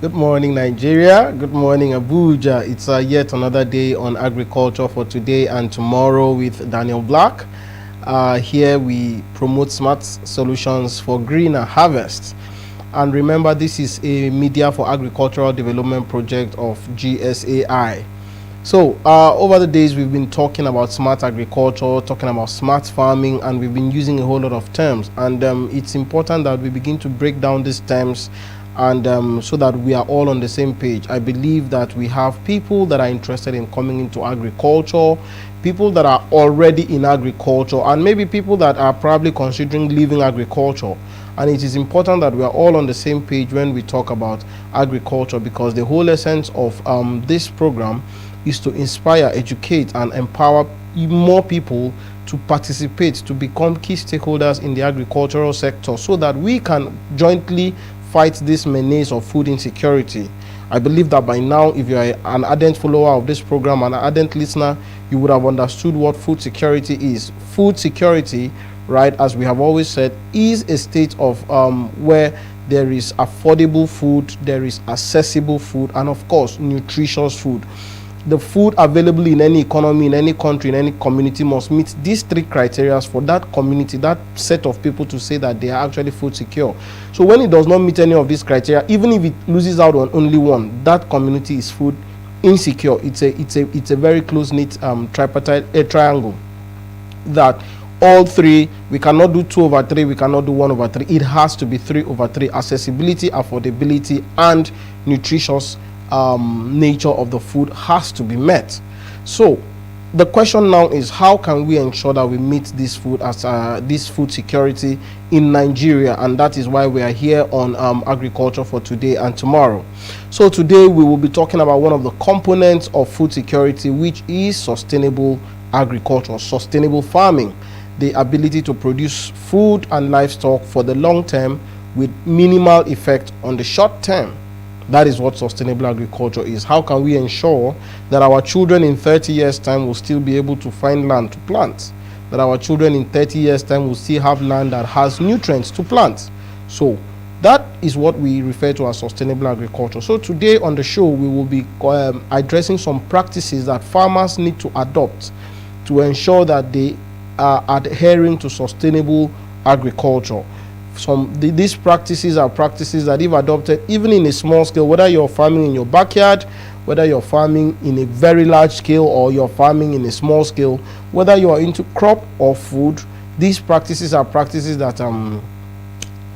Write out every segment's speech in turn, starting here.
Good morning, Nigeria. Good morning, Abuja. It's yet another day on agriculture for today and tomorrow with Daniel Black. Here we promote smart solutions for greener harvest. And remember, this is a Media for Agricultural Development project of GSAI. So over the days, we've been talking about smart agriculture, talking about smart farming, and we've been using a whole lot of terms. And it's important that we begin to break down these terms and so that we are all on the same page. I believe that we have people that are interested in coming into agriculture, people that are already in agriculture, and maybe people that are probably considering leaving agriculture. And it is important that we are all on the same page when we talk about agriculture, because the whole essence of this program is to inspire, educate, and empower more people to participate, to become key stakeholders in the agricultural sector, so that we can jointly fight this menace of food insecurity. I believe that by now, if you are an ardent follower of this program, an ardent listener, you would have understood what food security is. Food security, right, as we have always said, is a state of where there is affordable food, there is accessible food, and of course, nutritious food. The food available in any economy, in any country, in any community must meet these three criteria for that community, that set of people, to say that they are actually food secure. So when it does not meet any of these criteria, even if it loses out on only one, that community is food insecure. It's a very close-knit tripartite triangle that all three, we cannot do 2/3, we cannot do 1/3. It has to be 3/3. Accessibility, affordability, and nutritious nature of the food has to be met. So the question now is, how can we ensure that we meet this food as this food security in Nigeria? And that is why we are here on agriculture for today and tomorrow. So today we will be talking about one of the components of food security, which is sustainable agriculture, sustainable farming, the ability to produce food and livestock for the long term with minimal effect on the short term. That is what sustainable agriculture is. How can we ensure that our children in 30 years' time will still be able to find land to plant? That our children in 30 years' time will still have land that has nutrients to plant? So that is what we refer to as sustainable agriculture. So today on the show, we will be addressing some practices that farmers need to adopt to ensure that they are adhering to sustainable agriculture. These practices are practices that, if adopted even in a small scale, whether you're farming in your backyard, whether you're farming in a very large scale, or you're farming in a small scale, whether you are into crop or food, these practices are practices that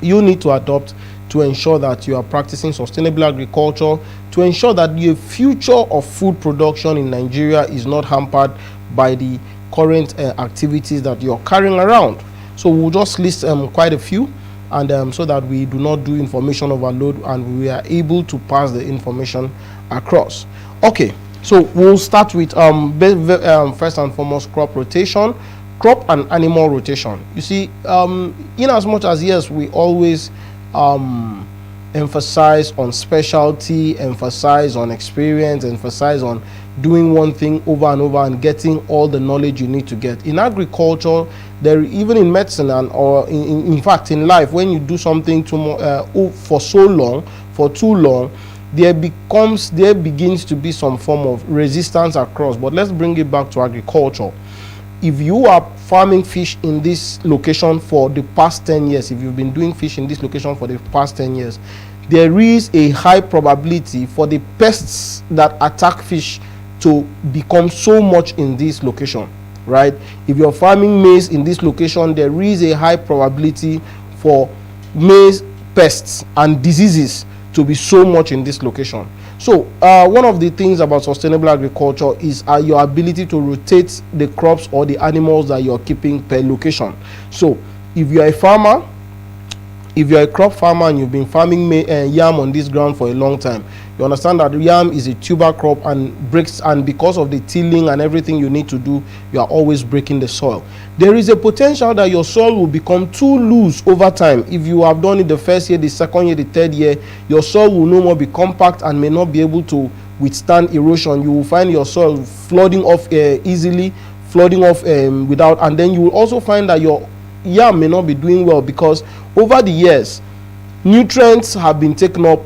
you need to adopt to ensure that you are practicing sustainable agriculture, to ensure that the future of food production in Nigeria is not hampered by the current activities that you're carrying around. So we'll just list quite a few, and so that we do not do information overload and we are able to pass the information across. Okay, so we'll start with first and foremost, crop rotation, crop and animal rotation. You see, in as much as, yes, we always emphasize on specialty, emphasize on experience, emphasize on doing one thing over and over and getting all the knowledge you need to get. In agriculture, there, even in medicine, and or in fact in life, when you do something for too long, there begins to be some form of resistance across. But let's bring it back to agriculture. If you are farming fish in this location for the past 10 years, if you've been doing fish in this location for the past 10 years, there is a high probability for the pests that attack fish to become so much in this location, right? If you're farming maize in this location, there is a high probability for maize pests and diseases to be so much in this location. So one of the things about sustainable agriculture is your ability to rotate the crops or the animals that you're keeping per location. So if you're a farmer, if you're a crop farmer and you've been farming yam on this ground for a long time, you understand that yam is a tuber crop and because of the tilling and everything you need to do, you are always breaking the soil. There is a potential that your soil will become too loose over time. If you have done it the first year, the second year, the third year, your soil will no more be compact and may not be able to withstand erosion. You will find your soil flooding off easily, flooding off without, and then you will also find that your yam may not be doing well because over the years, nutrients have been taken up,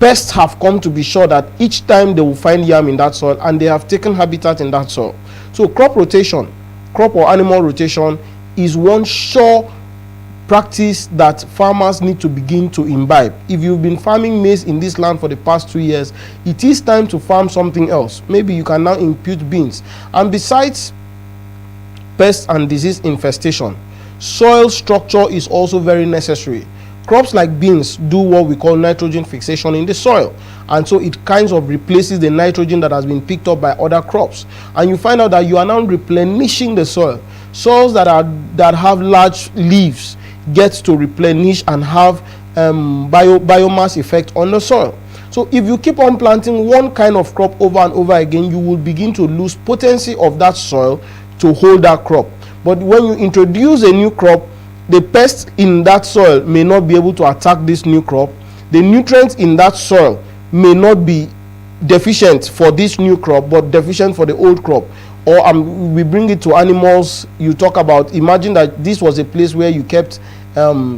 pests have come to be sure that each time they will find yam in that soil, and they have taken habitat in that soil. So crop rotation, crop or animal rotation, is one sure practice that farmers need to begin to imbibe. If you've been farming maize in this land for the past 2 years, it is time to farm something else. Maybe you can now impute beans. And besides pest and disease infestation, soil structure is also very necessary. Crops like beans do what we call nitrogen fixation in the soil, and so it kinds of replaces the nitrogen that has been picked up by other crops, and you find out that you are now replenishing the soil. Soils that have large leaves get to replenish and have biomass effect on the soil. So if you keep on planting one kind of crop over and over again, you will begin to lose potency of that soil to hold that crop. But when you introduce a new crop, the pests in that soil may not be able to attack this new crop. The nutrients in that soil may not be deficient for this new crop, but deficient for the old crop. Or we bring it to animals. You talk about, imagine that this was a place where you kept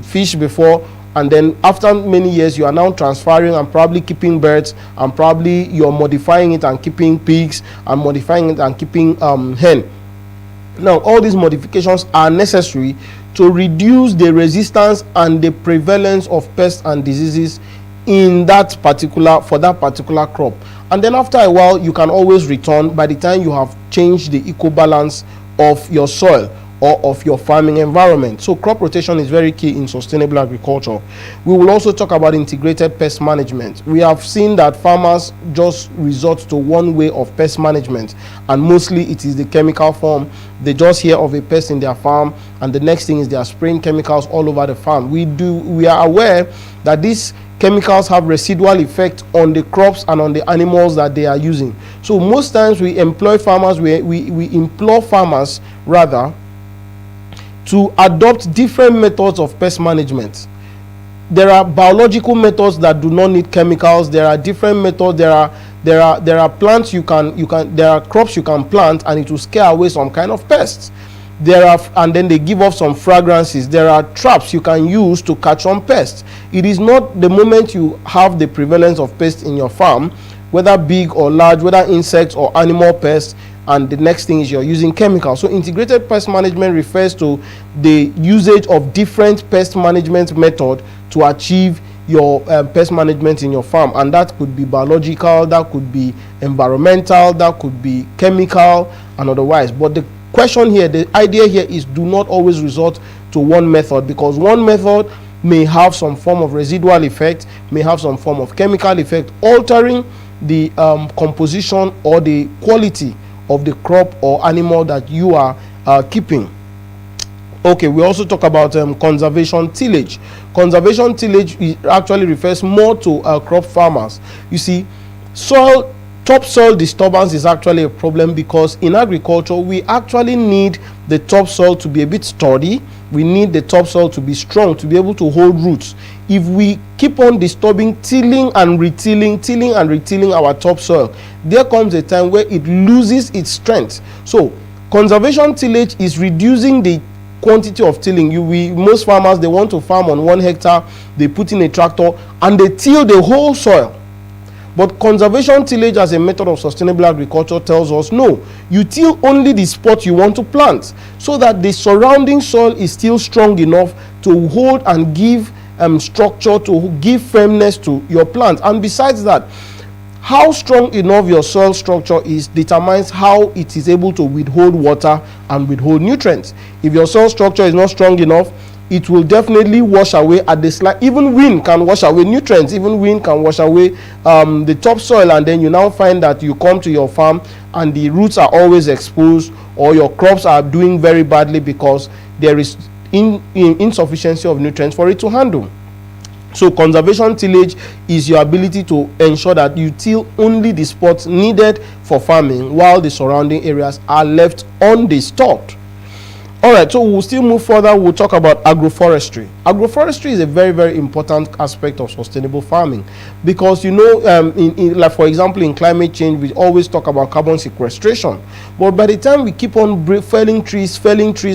fish before, and then after many years you are now transferring and probably keeping birds, and probably you're modifying it and keeping pigs, and modifying it and keeping hen. Now all these modifications are necessary to reduce the resistance and the prevalence of pests and diseases in that particular crop. And then after a while you can always return by the time you have changed the eco-balance of your soil or of your farming environment. So crop rotation is very key in sustainable agriculture. We will also talk about integrated pest management. We have seen that farmers just resort to one way of pest management, and mostly it is the chemical form. They just hear of a pest in their farm, and the next thing is they are spraying chemicals all over the farm. We are aware that these chemicals have residual effect on the crops and on the animals that they are using. So most times we implore farmers rather to adopt different methods of pest management. There are biological methods that do not need chemicals. There are different methods. There are plants there are crops you can plant and it will scare away some kind of pests. And then they give off some fragrances. There are traps you can use to catch on pests. It is not the moment you have the prevalence of pests in your farm, whether big or large, whether insects or animal pests, and the next thing is you're using chemicals. So integrated pest management refers to the usage of different pest management method to achieve your pest management in your farm, and that could be biological, that could be environmental, that could be chemical, and otherwise. But the question here, the idea here is, do not always resort to one method, because one method may have some form of residual effect, may have some form of chemical effect, altering the composition or the quality of the crop or animal that you are keeping. Okay, we also talk about conservation tillage. Conservation tillage actually refers more to crop farmers. You see, topsoil disturbance is actually a problem, because in agriculture we actually need the topsoil to be a bit sturdy. We need the topsoil to be strong, to be able to hold roots. If we keep on disturbing, tilling and retilling our topsoil, there comes a time where it loses its strength. So conservation tillage is reducing the quantity of tilling. Most farmers, they want to farm on 1 hectare, they put in a tractor and they till the whole soil. But conservation tillage as a method of sustainable agriculture tells us, no, you till only the spot you want to plant, so that the surrounding soil is still strong enough to hold and give structure, to give firmness to your plant. And besides that, how strong enough your soil structure is determines how it is able to withhold water and withhold nutrients. If your soil structure is not strong enough, it will definitely wash away at the slide. Even wind can wash away nutrients. Even wind can wash away the topsoil, and then you now find that you come to your farm and the roots are always exposed, or your crops are doing very badly because there is insufficiency of nutrients for it to handle. So conservation tillage is your ability to ensure that you till only the spots needed for farming, while the surrounding areas are left undisturbed. All right, so we'll still move further. We'll talk about agroforestry. Agroforestry is a very, very important aspect of sustainable farming, because like for example, in climate change, we always talk about carbon sequestration. But by the time we keep on felling trees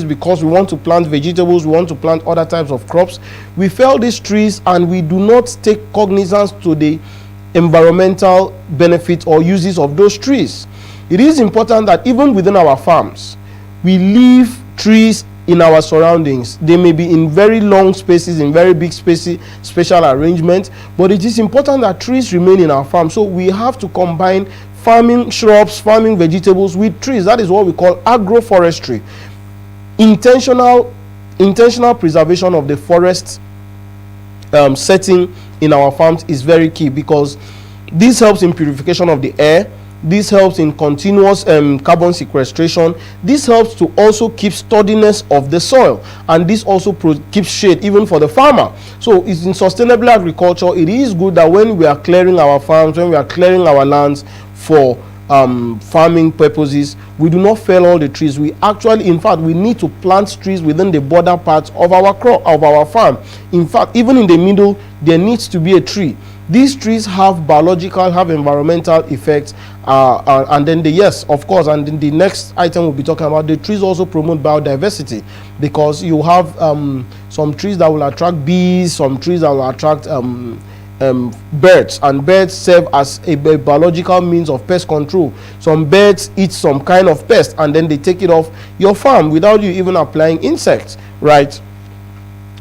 because we want to plant vegetables, we want to plant other types of crops, we fell these trees and we do not take cognizance to the environmental benefits or uses of those trees. It is important that even within our farms, we leave trees in our surroundings. They may be in very long spaces, in very big spaces, special arrangements, but it is important that trees remain in our farm. So we have to combine farming shrubs, farming vegetables with trees. That is what we call agroforestry. Intentional preservation of the forest setting in our farms is very key, because this helps in purification of the air. This helps in continuous carbon sequestration. This helps to also keep sturdiness of the soil, and this also keeps shade even for the farmer. So it's in sustainable agriculture. It is good that when we are clearing our farms, when we are clearing our lands for farming purposes, we do not fell all the trees. We actually, in fact, we need to plant trees within the border parts of our crop, of our farm. In fact, even in the middle, there needs to be a tree. These trees have biological, have environmental effects, and then yes, of course, and then the next item we'll be talking about, the trees also promote biodiversity, because you have some trees that will attract bees, some trees that will attract birds, and birds serve as a biological means of pest control. Some birds eat some kind of pest, and then they take it off your farm without you even applying insects, right?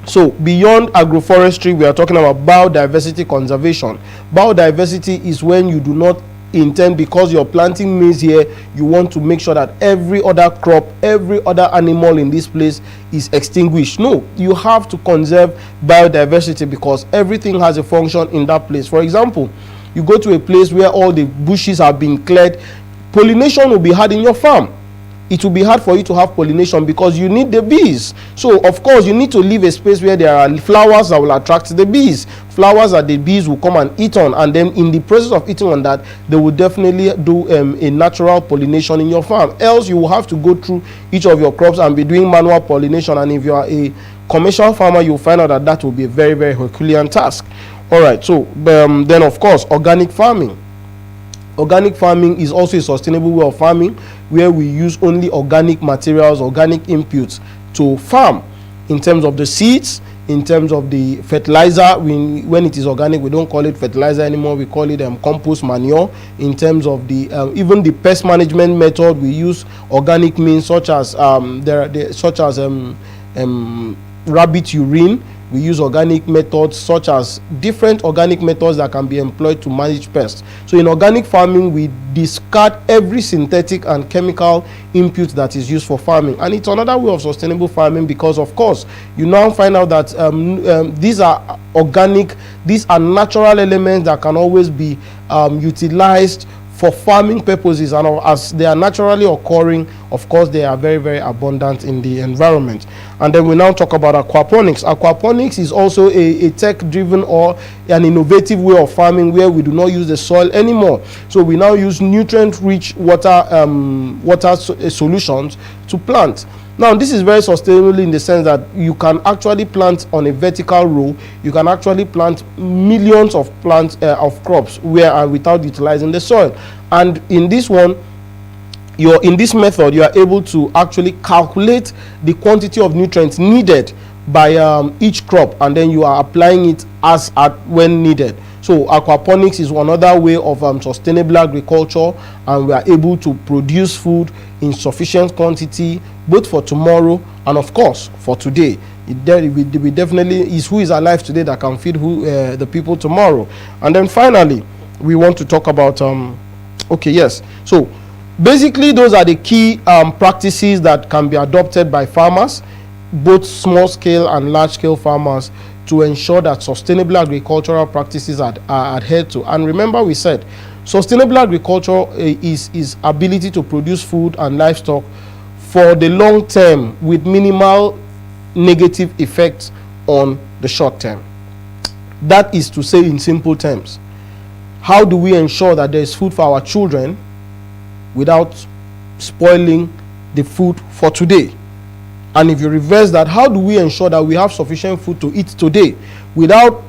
So beyond agroforestry, we are talking about biodiversity conservation. Biodiversity is when you do not intend, because you're planting maize here, you want to make sure that every other crop, every other animal in this place is extinguished. No, you have to conserve biodiversity, because everything has a function in that place. For example, you go to a place where all the bushes have been cleared, pollination will be hard in your farm. It will be hard for you to have pollination, because you need the bees. So of course you need to leave a space where there are flowers that will attract the bees, flowers that the bees will come and eat on, and then in the process of eating on that, they will definitely do a natural pollination in your farm. Else you will have to go through each of your crops and be doing manual pollination, and if you are a commercial farmer, you'll find out that that will be a very, very Herculean task. All right, so then of course organic farming. Organic farming is also a sustainable way of farming, where we use only organic materials, organic inputs to farm. In terms of the seeds, in terms of the fertilizer, when it is organic, we don't call it fertilizer anymore, we call it compost manure. In terms of the even the pest management method, we use organic means such as rabbit urine. We use organic methods, such as different organic methods that can be employed to manage pests. So in organic farming, we discard every synthetic and chemical input that is used for farming. And it's another way of sustainable farming, because of course you now find out that these are organic, these are natural elements that can always be utilized for farming purposes, and as they are naturally occurring, of course they are very, very abundant in the environment. And then we now talk about aquaponics. Aquaponics is also a tech-driven or an innovative way of farming, where we do not use the soil anymore. So we now use nutrient-rich water solutions to plant. Now this is very sustainable in the sense that you can actually plant on a vertical row. You can actually plant millions of plants of crops without utilizing the soil. And in this one, in this method, you are able to actually calculate the quantity of nutrients needed by each crop, and then you are applying it when needed. So aquaponics is another way of sustainable agriculture, and we are able to produce food in sufficient quantity, both for tomorrow and of course for today. We definitely is who is alive today that can feed the people tomorrow. And then finally, we want to talk about so basically those are the key practices that can be adopted by farmers, both small scale and large scale farmers, to ensure that sustainable agricultural practices are adhered to. And remember, we said sustainable agriculture is ability to produce food and livestock for the long term with minimal negative effects on the short term. That is to say, in simple terms, how do we ensure that there is food for our children without spoiling the food for today? And if you reverse that, how do we ensure that we have sufficient food to eat today without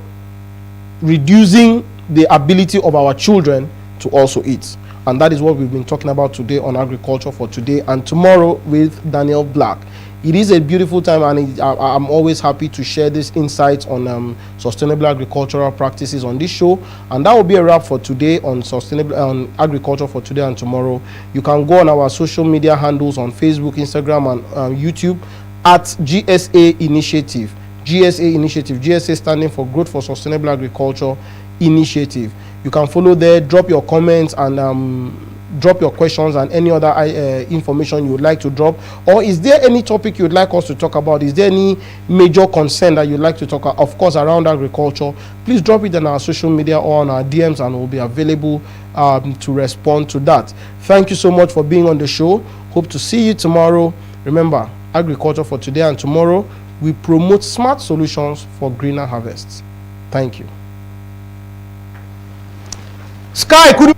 reducing the ability of our children to also eat? And that is what we've been talking about today on Agriculture for Today and Tomorrow with Daniel Black. It is a beautiful time, and I'm always happy to share these insights on sustainable agricultural practices on this show. And that will be a wrap for today on sustainable agriculture for today and tomorrow. You can go on our social media handles on Facebook, Instagram, and YouTube at GSA Initiative. GSA Initiative. GSA standing for Growth for Sustainable Agriculture Initiative. You can follow there, drop your comments, and drop your questions and any other information you would like to drop. Or is there any topic you would like us to talk about? Is there any major concern that you'd like to talk about, of course, around agriculture? Please drop it on our social media or on our DMs, and we'll be available to respond to that. Thank you so much for being on the show. Hope to see you tomorrow. Remember, agriculture for today and tomorrow. We promote smart solutions for greener harvests. Thank you. Sky, could you